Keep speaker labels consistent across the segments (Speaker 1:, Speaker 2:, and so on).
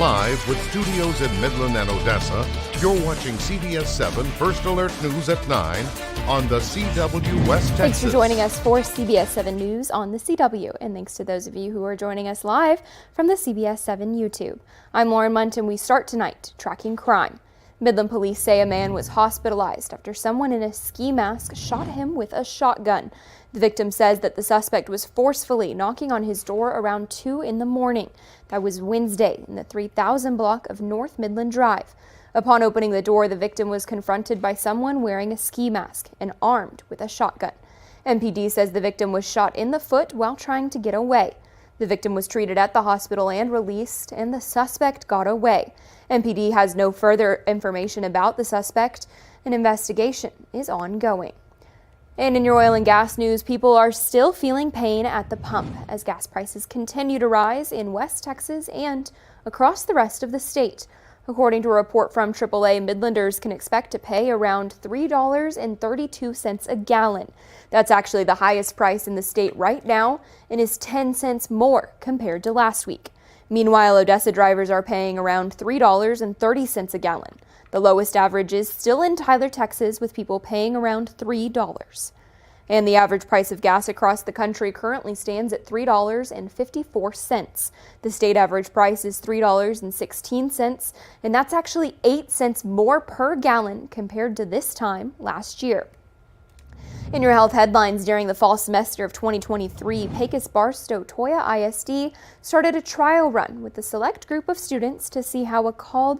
Speaker 1: Live with studios in Midland and Odessa, you're watching CBS7 First Alert News at 9 on the CW West Texas.
Speaker 2: Thanks for joining us for CBS7 News on the CW, and thanks to those of you who are joining us live from the CBS7 YouTube. I'm Lauren Munt, and we start tonight tracking crime. Midland police say a man was hospitalized after someone in a ski mask shot him with a shotgun. The victim says that the suspect was forcefully knocking on his door around 2 in the morning. That was Wednesday in the 3000 block of North Midland Drive. Upon opening the door, the victim was confronted by someone wearing a ski mask and armed with a shotgun. MPD says the victim was shot in the foot while trying to get away. The victim was treated at the hospital and released, and the suspect got away. MPD has no further information about the suspect. An investigation is ongoing. And in your oil and gas news, people are still feeling pain at the pump as gas prices continue to rise in West Texas and across the rest of the state. According to a report from AAA, Midlanders can expect to pay around $3.32 a gallon. That's actually the highest price in the state right now and is 10 cents more compared to last week. Meanwhile, Odessa drivers are paying around $3.30 a gallon. The lowest average is still in Tyler, Texas, with people paying around $3. And the average price of gas across the country currently stands at $3.54. The state average price is $3.16, and that's actually 8 cents more per gallon compared to this time last year. In your health headlines, during the fall semester of 2023, Pecos Barstow Toya ISD started a trial run with a select group of students to see how a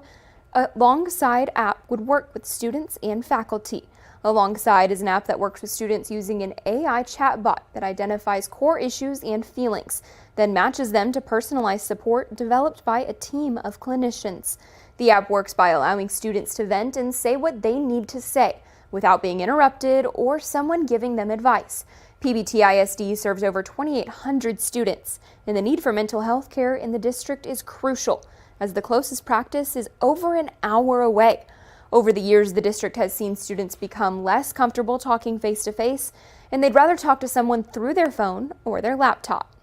Speaker 2: Alongside app would work with students and faculty. Alongside is an app that works with students using an AI chatbot that identifies core issues and feelings, then matches them to personalized support developed by a team of clinicians. The app works by allowing students to vent and say what they need to say without being interrupted or someone giving them advice. PBT-ISD serves over 2,800 students, and the need for mental health care in the district is crucial, as the closest practice is over an hour away. Over the years, the district has seen students become less comfortable talking face-to-face, and they'd rather talk to someone through their phone or their laptop.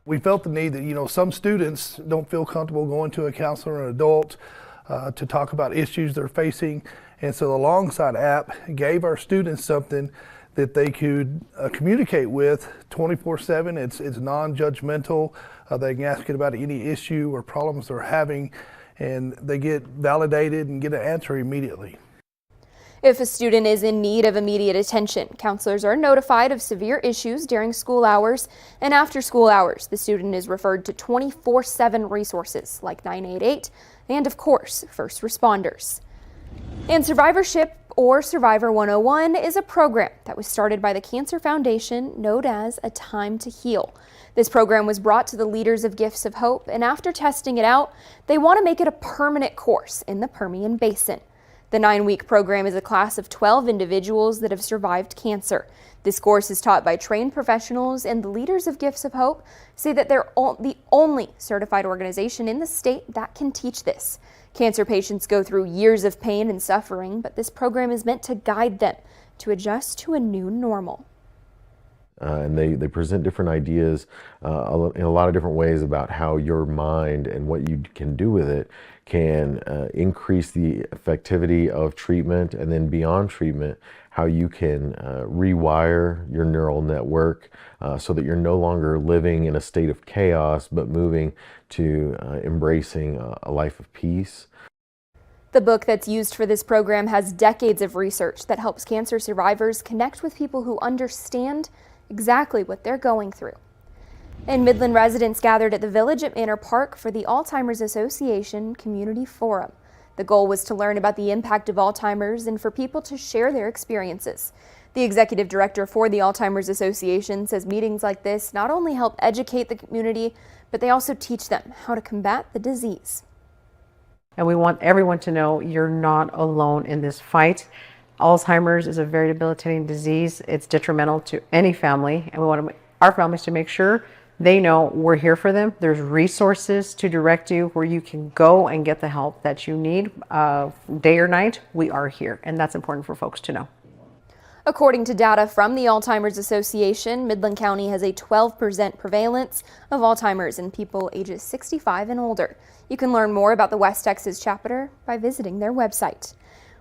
Speaker 3: We felt the need that, some students don't feel comfortable going to a counselor or an adult to talk about issues they're facing. And so the Alongside app gave our students something that they could communicate with 24/7. It's non-judgmental. They can ask it about any issue or problems they're having, and they get validated and get an answer immediately.
Speaker 2: If a student is in need of immediate attention, counselors are notified of severe issues during school hours, and after school hours, the student is referred to 24/7 resources like 988 and, of course, first responders. And Survivorship, or Survivor 101, is a program that was started by the Cancer Foundation known as A Time to Heal. This program was brought to the leaders of Gifts of Hope, and after testing it out, they want to make it a permanent course in the Permian Basin. The 9-week program is a class of 12 individuals that have survived cancer. This course is taught by trained professionals, and the leaders of Gifts of Hope say that they're the only certified organization in the state that can teach this. Cancer patients go through years of pain and suffering, but this program is meant to guide them to adjust to a new normal.
Speaker 4: And they present different ideas in a lot of different ways about how your mind and what you can do with it can increase the effectivity of treatment, and then beyond treatment, how you can rewire your neural network so that you're no longer living in a state of chaos, but moving to embracing a life of peace.
Speaker 2: The book that's used for this program has decades of research that helps cancer survivors connect with people who understand exactly what they're going through. And Midland residents gathered at the Village at Manor Park for the Alzheimer's Association Community Forum. The goal was to learn about the impact of Alzheimer's and for people to share their experiences. The executive director for the Alzheimer's Association says meetings like this not only help educate the community, but they also teach them how to combat the disease.
Speaker 5: And we want everyone to know you're not alone in this fight. Alzheimer's is a very debilitating disease. It's detrimental to any family, and we want our families to make sure they know we're here for them. There's resources to direct you where you can go and get the help that you need. Day or night, we are here, and that's important for folks to know.
Speaker 2: According to data from the Alzheimer's Association, Midland County has a 12% prevalence of Alzheimer's in people ages 65 and older. You can learn more about the West Texas chapter by visiting their website.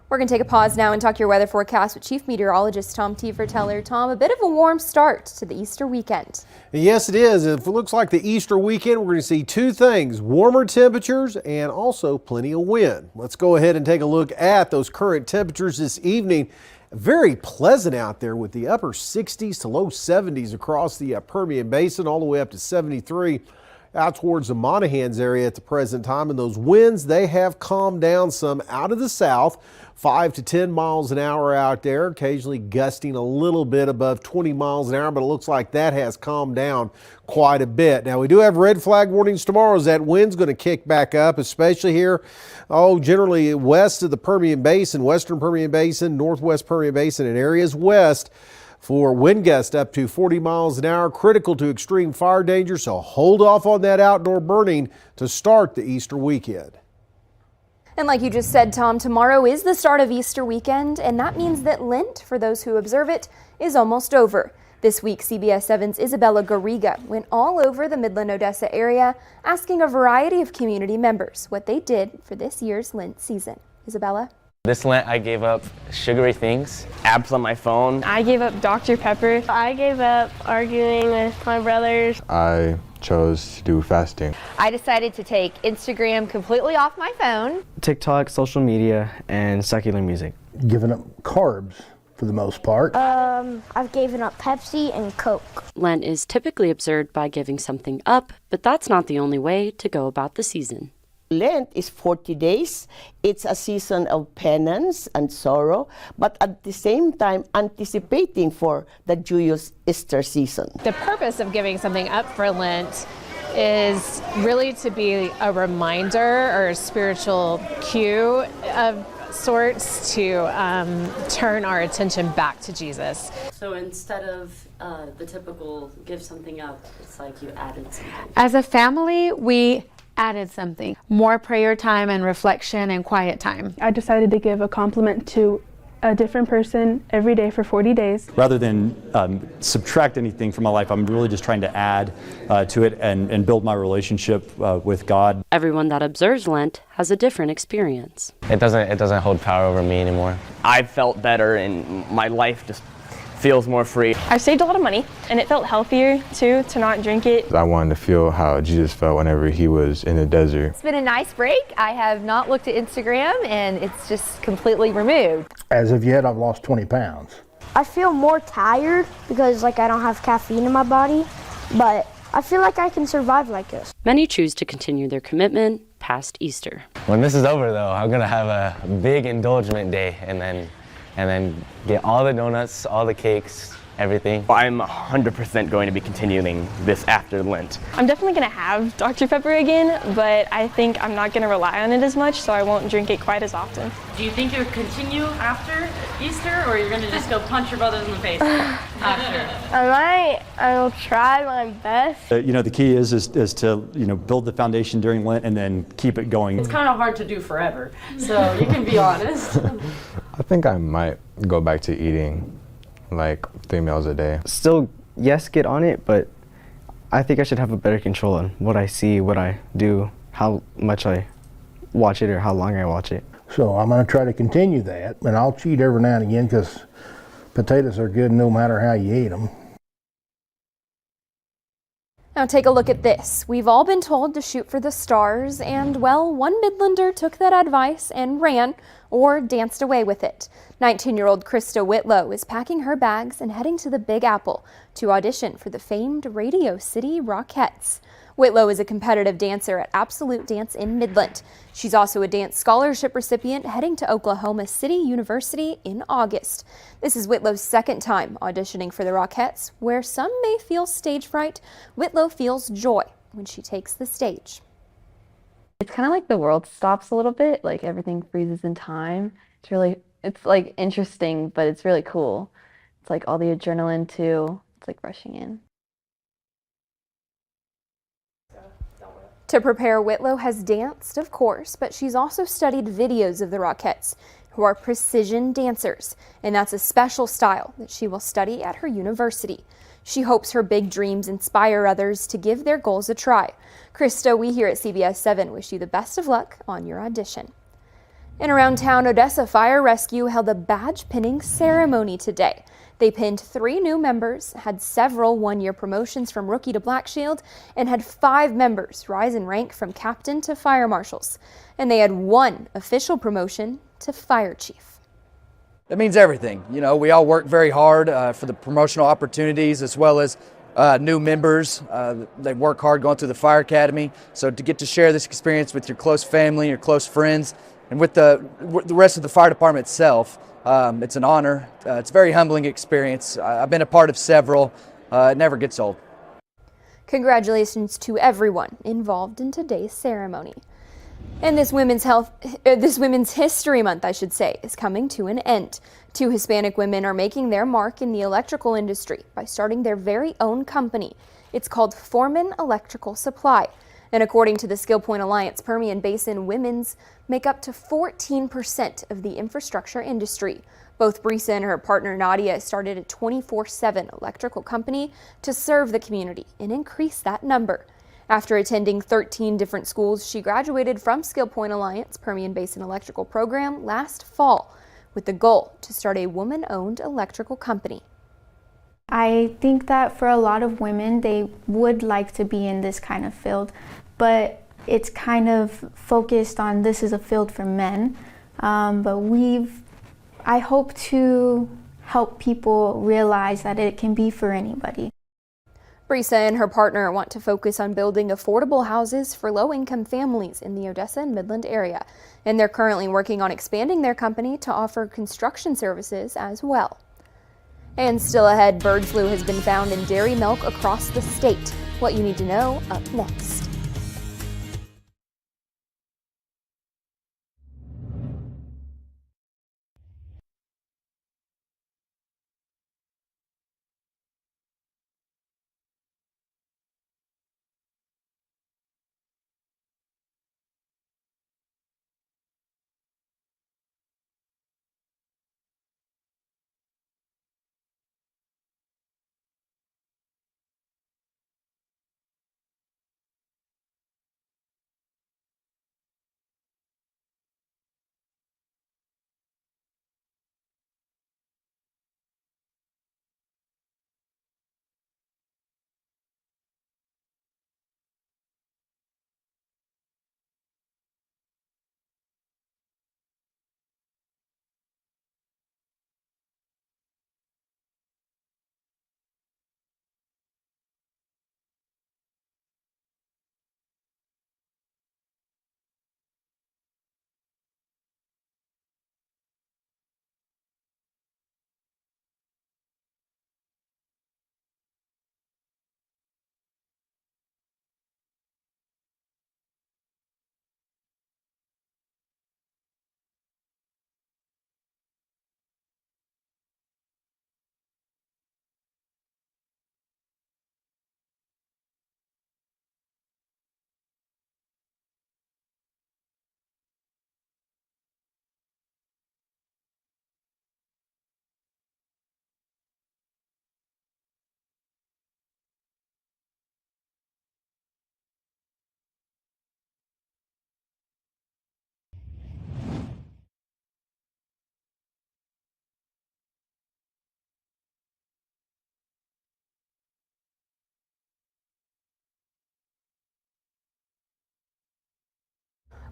Speaker 2: We're going to take a pause now and talk your weather forecast with Chief Meteorologist Tom Teeferteller. Tom, a bit of a warm start to the Easter weekend.
Speaker 6: Yes, it is. If it looks like the Easter weekend, we're going to see two things: warmer temperatures and also plenty of wind. Let's go ahead and take a look at those current temperatures this evening. Very pleasant out there with the upper 60s to low 70s across the Permian Basin, all the way up to 73 out towards the Monahans area at the present time. And those winds, they have calmed down some out of the south, 5 to 10 miles an hour out there, occasionally gusting a little bit above 20 miles an hour, but it looks like that has calmed down quite a bit. Now, we do have red flag warnings tomorrow as that wind's going to kick back up, especially here, generally west of the Permian Basin, western Permian Basin, northwest Permian Basin, and areas west, for wind gusts up to 40 miles an hour, critical to extreme fire danger, so hold off on that outdoor burning to start the Easter weekend.
Speaker 2: And like you just said, Tom, tomorrow is the start of Easter weekend, and that means that Lent, for those who observe it, is almost over. This week, CBS7's Isabella Garriga went all over the Midland-Odessa area, asking a variety of community members what they did for this year's Lent season. Isabella?
Speaker 7: This Lent, I gave up sugary things, apps on my phone.
Speaker 8: I gave up Dr. Pepper. I gave up arguing with my brothers.
Speaker 9: I chose to do fasting.
Speaker 10: I decided to take Instagram completely off my phone.
Speaker 11: TikTok, social media, and secular music.
Speaker 12: Giving up carbs for the most part.
Speaker 13: I've given up Pepsi and Coke.
Speaker 14: Lent is typically observed by giving something up, but that's not the only way to go about the season.
Speaker 15: Lent is 40 days. It's a season of penance and sorrow, but at the same time anticipating for the joyous Easter season.
Speaker 16: The purpose of giving something up for Lent is really to be a reminder or a spiritual cue of sorts to turn our attention back to Jesus.
Speaker 14: So instead of the typical give something up, it's like you added something.
Speaker 17: As a family, we added something. More prayer time and reflection and quiet time.
Speaker 8: I decided to give a compliment to a different person every day for 40 days.
Speaker 18: Rather than subtract anything from my life, I'm really just trying to add to it and build my relationship with God.
Speaker 14: Everyone that observes Lent has a different experience.
Speaker 7: It doesn't hold power over me anymore. I felt better and my life just feels more free.
Speaker 8: I saved a lot of money, and it felt healthier too to not drink it.
Speaker 9: I wanted to feel how Jesus felt whenever he was in the desert.
Speaker 10: It's been a nice break. I have not looked at Instagram, and it's just completely removed.
Speaker 12: As of yet, I've lost 20 pounds.
Speaker 13: I feel more tired because I don't have caffeine in my body, but I feel like I can survive like this.
Speaker 14: Many choose to continue their commitment past Easter.
Speaker 7: When this is over though, I'm gonna have a big indulgent day and then get all the donuts, all the cakes, everything. I'm 100% going to be continuing this after Lent.
Speaker 8: I'm definitely going to have Dr. Pepper again, but I think I'm not going to rely on it as much, so I won't drink it quite as often.
Speaker 19: Do you think you'll continue after Easter, or you're going to just go punch your brothers in the face after?
Speaker 8: I will try my best.
Speaker 18: The key is to build the foundation during Lent and then keep it going.
Speaker 19: It's kind of hard to do forever, so you can be honest.
Speaker 9: I think I might go back to eating like 3 meals a day.
Speaker 11: Still, yes, get on it, but I think I should have a better control on what I see, what I do, how much I watch it, or how long I watch it.
Speaker 12: So I'm going to try to continue that, and I'll cheat every now and again because potatoes are good no matter how you eat them.
Speaker 2: Now take a look at this. We've all been told to shoot for the stars, and well, one Midlander took that advice and ran, or danced away with it. 19-year-old Krista Whitlow is packing her bags and heading to the Big Apple to audition for the famed Radio City Rockettes. Whitlow is a competitive dancer at Absolute Dance in Midland. She's also a dance scholarship recipient heading to Oklahoma City University in August. This is Whitlow's second time auditioning for the Rockettes. Where some may feel stage fright, Whitlow feels joy when she takes the stage.
Speaker 20: It's kind of like the world stops a little bit, like everything freezes in time. It's like interesting, but it's really cool. It's like all the adrenaline too. It's like rushing in. To prepare, Whitlow has danced, of course, but she's also studied videos of the Rockettes,
Speaker 2: who are precision dancers, and that's a special style that she will study at her university. She hopes her big dreams inspire others to give their goals a try. Krista, we here at CBS 7 wish you the best of luck on your audition. And around town, Odessa Fire Rescue held a badge pinning ceremony today. They pinned 3 new members, had several one-year promotions from rookie to black shield, and had 5 members rise in rank from captain to fire marshals. And they had 1 official promotion to fire chief.
Speaker 21: It means everything. You know, we all work very hard for the promotional opportunities as well as new members. They work hard going through the fire academy. So to get to share this experience with your close family, your close friends, and with the rest of the fire department itself, it's an honor. It's a very humbling experience. I've been a part of several. It never gets old.
Speaker 2: Congratulations to everyone involved in today's ceremony. And this Women's History Month, I should say, is coming to an end. 2 Hispanic women are making their mark in the electrical industry by starting their very own company. It's called Foreman Electrical Supply. And according to the Skill Point Alliance, Permian Basin women's make up to 14% of the infrastructure industry. Both Brisa and her partner Nadia started a 24/7 electrical company to serve the community and increase that number. After attending 13 different schools, she graduated from Skill Point Alliance Permian Basin Electrical Program last fall with the goal to start a woman-owned electrical company.
Speaker 22: I think that for a lot of women, they would like to be in this kind of field, but it's kind of focused on this is a field for men. I hope to help people realize that it can be for anybody.
Speaker 2: Brisa and her partner want to focus on building affordable houses for low-income families in the Odessa and Midland area, and they're currently working on expanding their company to offer construction services as well. And still ahead, bird flu has been found in dairy milk across the state. What you need to know up next.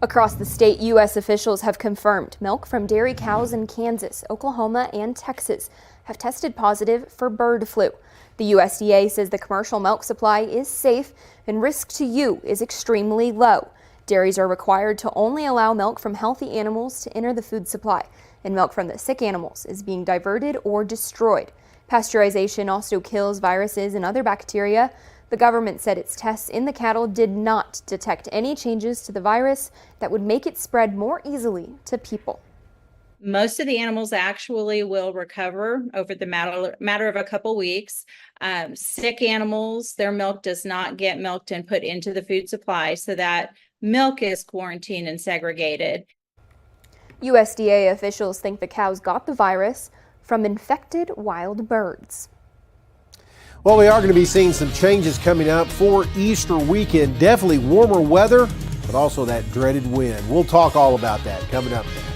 Speaker 2: Across the state, U.S. officials have confirmed milk from dairy cows in Kansas, Oklahoma, and Texas have tested positive for bird flu. The USDA says the commercial milk supply is safe and risk to you is extremely low. Dairies are required to only allow milk from healthy animals to enter the food supply, and milk from the sick animals is being diverted or destroyed. Pasteurization also kills viruses and other bacteria. The government said its tests in the cattle did not detect any changes to the virus that would make it spread more easily to people.
Speaker 23: Most of the animals actually will recover over the matter of a couple weeks. Sick animals, their milk does not get milked and put into the food supply, so that milk is quarantined and segregated.
Speaker 2: USDA officials think the cows got the virus from infected wild birds.
Speaker 6: Well, we are going to be seeing some changes coming up for Easter weekend. Definitely warmer weather, but also that dreaded wind. We'll talk all about that coming up next.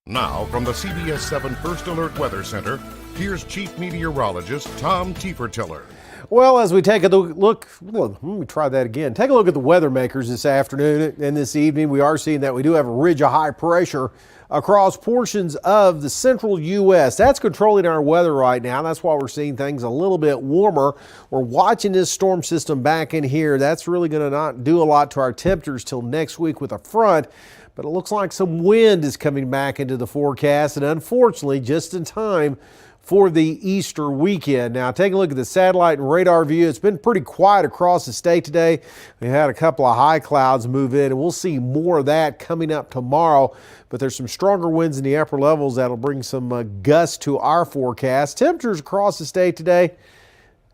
Speaker 1: Now, from the CBS7 First Alert Weather Center, here's Chief Meteorologist Tom Tiefertiller.
Speaker 6: Well, as we take a look, let me try that again. Take a look at the weather makers this afternoon and this evening. We are seeing that we do have a ridge of high pressure across portions of the central U.S. That's controlling our weather right now. That's why we're seeing things a little bit warmer. We're watching this storm system back in here. That's really going to not do a lot to our temperatures till next week with a front. But it looks like some wind is coming back into the forecast, and unfortunately just in time for the Easter weekend. Now, take a look at the satellite and radar view. It's been pretty quiet across the state today. We had a couple of high clouds move in, and we'll see more of that coming up tomorrow. But there's some stronger winds in the upper levels that'll bring some gusts to our forecast. Temperatures across the state today,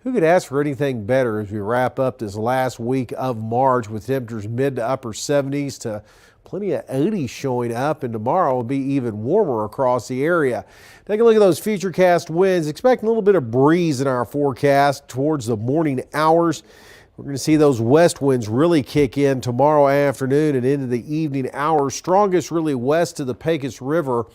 Speaker 6: who could ask for anything better as we wrap up this last week of March with temperatures mid to upper 70s to plenty of 80s showing up, and tomorrow will be even warmer across the area. Take a look at those futurecast winds. Expect a little bit of breeze in our forecast towards the morning hours. We're going to see those west winds really kick in tomorrow afternoon and into the evening hours. Strongest really west of the Pecos River.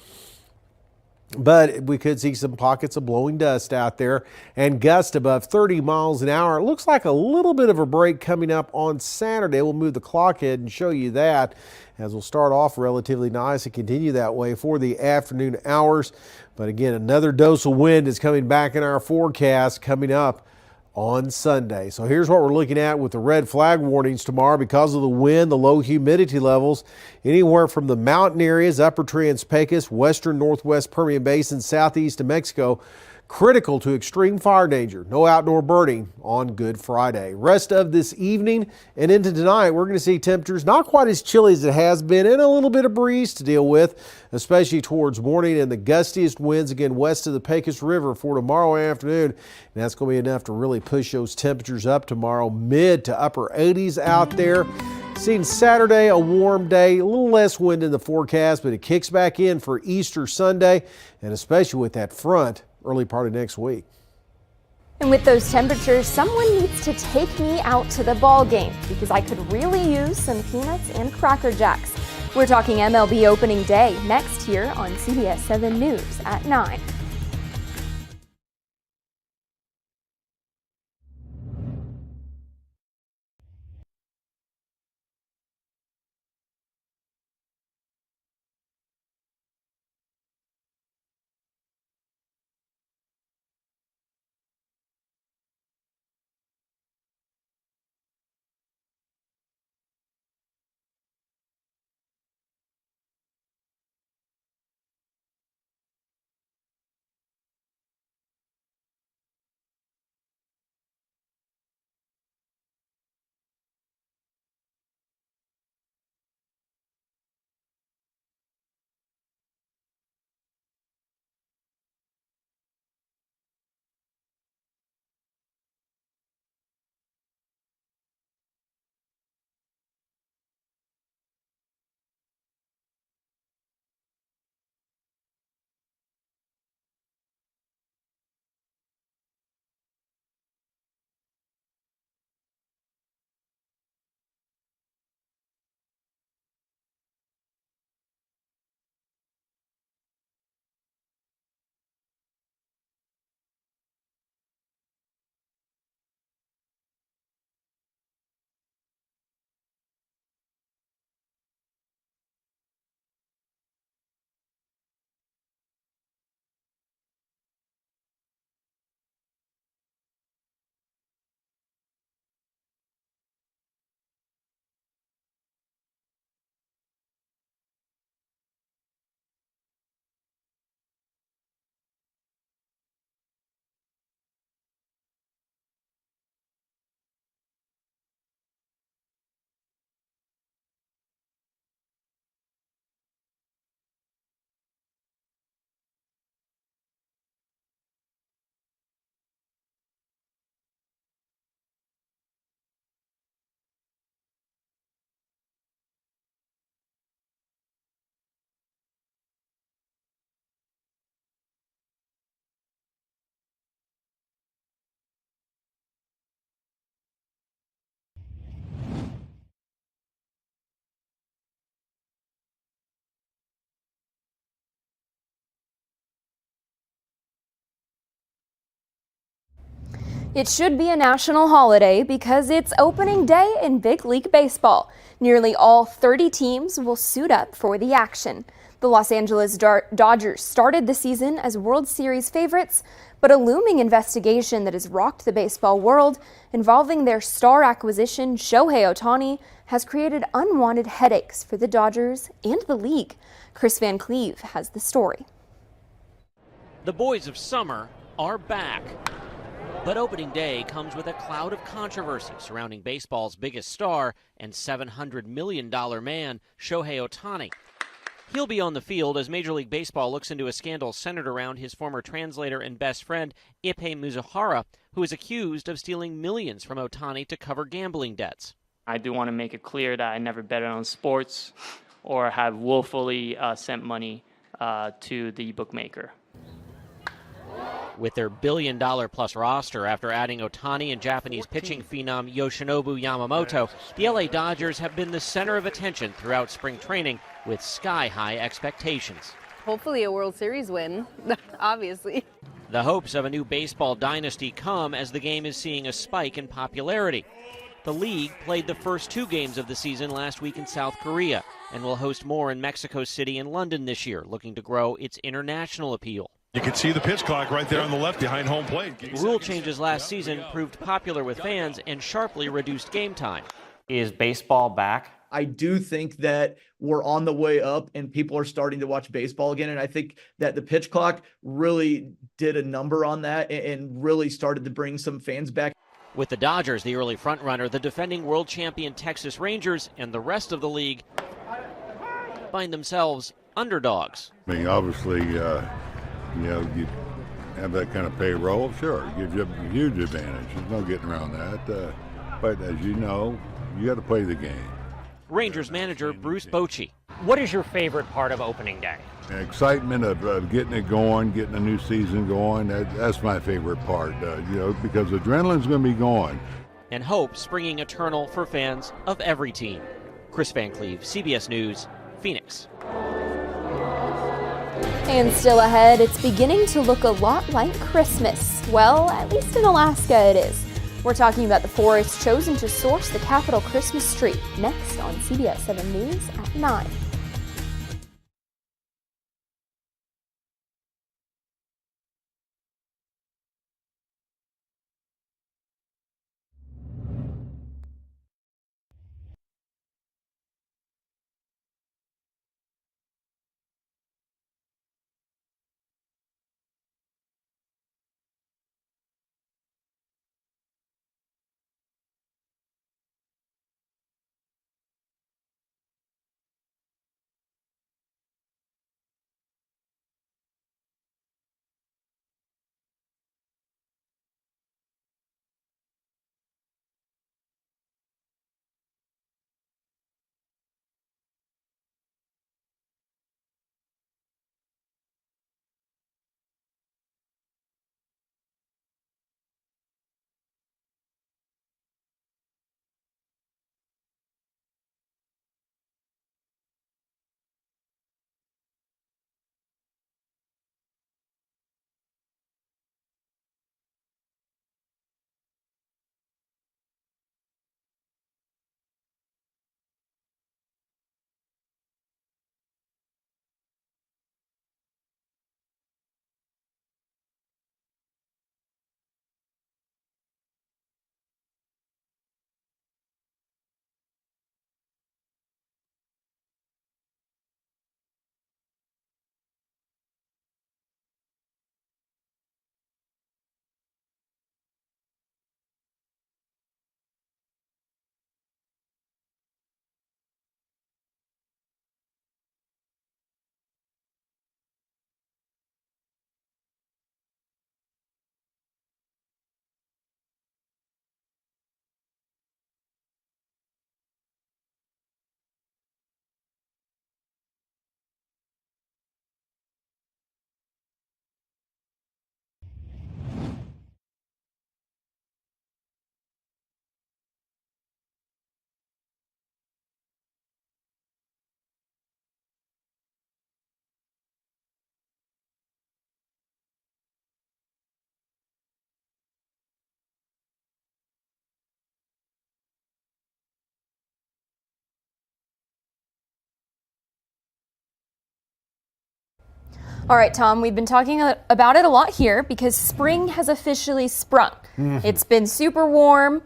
Speaker 6: But we could see some pockets of blowing dust out there and gusts above 30 miles an hour. It looks like a little bit of a break coming up on Saturday. We'll move the clock ahead and show you that as we'll start off relatively nice and continue that way for the afternoon hours. But again, another dose of wind is coming back in our forecast coming up on Sunday. So here's what we're looking at with the red flag warnings tomorrow because of the wind, the low humidity levels, anywhere from the mountain areas, upper Trans-Pecos, western northwest Permian Basin, southeast of Mexico, critical to extreme fire danger. No outdoor burning on Good Friday. Rest of this evening and into tonight, we're going to see temperatures not quite as chilly as it has been and a little bit of breeze to deal with, especially towards morning, and the gustiest winds again west of the Pecos River for tomorrow afternoon. And that's going to be enough to really push those temperatures up tomorrow, mid to upper 80s out there. Seeing Saturday, a warm day, a little less wind in the forecast, but it kicks back in for Easter Sunday, and especially with that front early part of next week.
Speaker 2: And with those temperatures, someone needs to take me out to the ball game because I could really use some peanuts and Cracker Jacks. We're talking MLB opening day next here on CBS 7 News at 9. It should be a national holiday because it's opening day in Big League Baseball. Nearly all 30 teams will suit up for the action. The Los Angeles Dodgers started the season as World Series favorites, but a looming investigation that has rocked the baseball world involving their star acquisition, Shohei Ohtani, has created unwanted headaches for the Dodgers and the league. Chris Van Cleve has the story.
Speaker 3: The boys of summer are back. But opening day comes with a cloud of controversy surrounding baseball's biggest star and $700 million man, Shohei Ohtani. He'll be on the field as Major League Baseball looks into a scandal centered around his former translator and best friend, Ippei Mizuhara, who is accused of stealing millions from Ohtani to cover gambling debts.
Speaker 4: I do want to make it clear that I never betted on sports or have willfully sent money to the bookmaker.
Speaker 3: With their billion-dollar-plus roster after adding Ohtani and Japanese pitching phenom Yoshinobu Yamamoto, the LA Dodgers have been the center of attention throughout spring training with sky-high expectations.
Speaker 5: Hopefully a World Series win, obviously.
Speaker 3: The hopes of a new baseball dynasty come as the game is seeing a spike in popularity. The league played the first 2 games of the season last week in South Korea and will host more in Mexico City and London this year, looking to grow its international appeal.
Speaker 24: You can see the pitch clock right there on the left behind home plate.
Speaker 3: Rule changes last season proved popular with fans and sharply reduced game time.
Speaker 7: Is baseball back?
Speaker 25: I do think that we're on the way up and people are starting to watch baseball again. And I think that the pitch clock really did a number on that and really started to bring some fans back.
Speaker 3: With the Dodgers the early frontrunner, the defending world champion Texas Rangers and the rest of the league find themselves underdogs.
Speaker 26: I mean, obviously, you have that kind of payroll, sure, it gives you a huge advantage. There's no getting around that. But as you know, you got to play the game.
Speaker 3: Rangers manager Bruce Bochy. What is your favorite part of opening day?
Speaker 26: Excitement of getting it going, getting a new season going. That's my favorite part, because adrenaline's going to be going.
Speaker 3: And hope springing eternal for fans of every team. Chris Van Cleve, CBS News, Phoenix.
Speaker 2: And still ahead, it's beginning to look a lot like Christmas. Well, at least in Alaska it is. We're talking about the forest chosen to source the capital Christmas tree, next on CBS 7 News at 9. All right, Tom, we've been talking about it a lot here because spring has officially sprung. It's been super warm,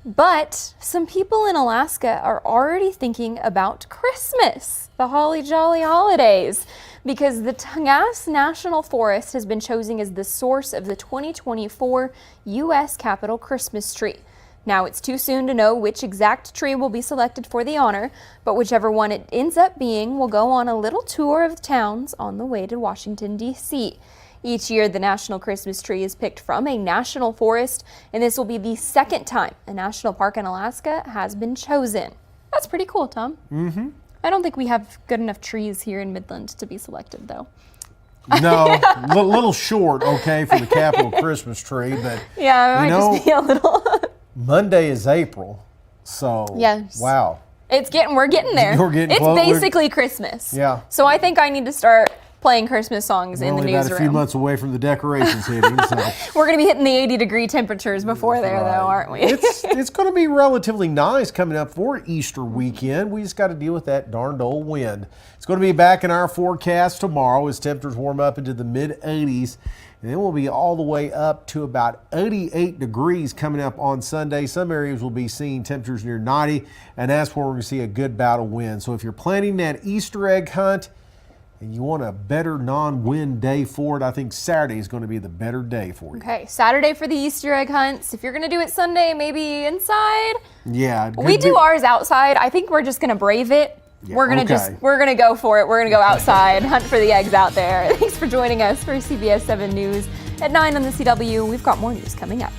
Speaker 2: but some people in Alaska are already thinking about Christmas, the holly jolly holidays, because the Tongass National Forest has been chosen as the source of the 2024 U.S. Capitol Christmas tree. Now, it's too soon to know which exact tree will be selected for the honor, but whichever one it ends up being will go on a little tour of the towns on the way to Washington, D.C. Each year, the national Christmas tree is picked from a national forest, and this will be the second time a national park in Alaska has been chosen. That's pretty cool, Tom.
Speaker 6: Mm-hmm.
Speaker 2: I don't think we have good enough trees here in Midland to be selected, though.
Speaker 6: No, little short, okay, for the Capitol Christmas tree, but
Speaker 2: yeah, it might just be a little.
Speaker 6: Monday is April, so
Speaker 2: yes.
Speaker 6: Wow.
Speaker 2: We're getting there.
Speaker 6: We're getting
Speaker 2: it's
Speaker 6: close.
Speaker 2: Basically Christmas.
Speaker 6: Yeah.
Speaker 2: So I think I need to start playing Christmas songs in the newsroom.
Speaker 6: We're only about a few months away from the decorations hitting. So.
Speaker 2: We're going to be hitting the 80-degree temperatures before there, though, aren't we?
Speaker 6: It's going to be relatively nice coming up for Easter weekend. We just got to deal with that darned old wind. It's going to be back in our forecast tomorrow as temperatures warm up into the mid-80s. And then we'll be all the way up to about 88 degrees coming up on Sunday. Some areas will be seeing temperatures near 90, and that's where we're going to see a good bout of wind. So if you're planning that Easter egg hunt and you want a better non-wind day for it, I think Saturday is going to be the better day for you.
Speaker 2: Okay, Saturday for the Easter egg hunts. If you're going to do it Sunday, maybe inside.
Speaker 6: Yeah.
Speaker 2: We do ours outside. I think we're just going to brave it. Yeah, we're gonna go for it. We're gonna go outside, hunt for the eggs out there. Thanks for joining us for CBS 7 News at 9 on the CW. We've got more news coming up.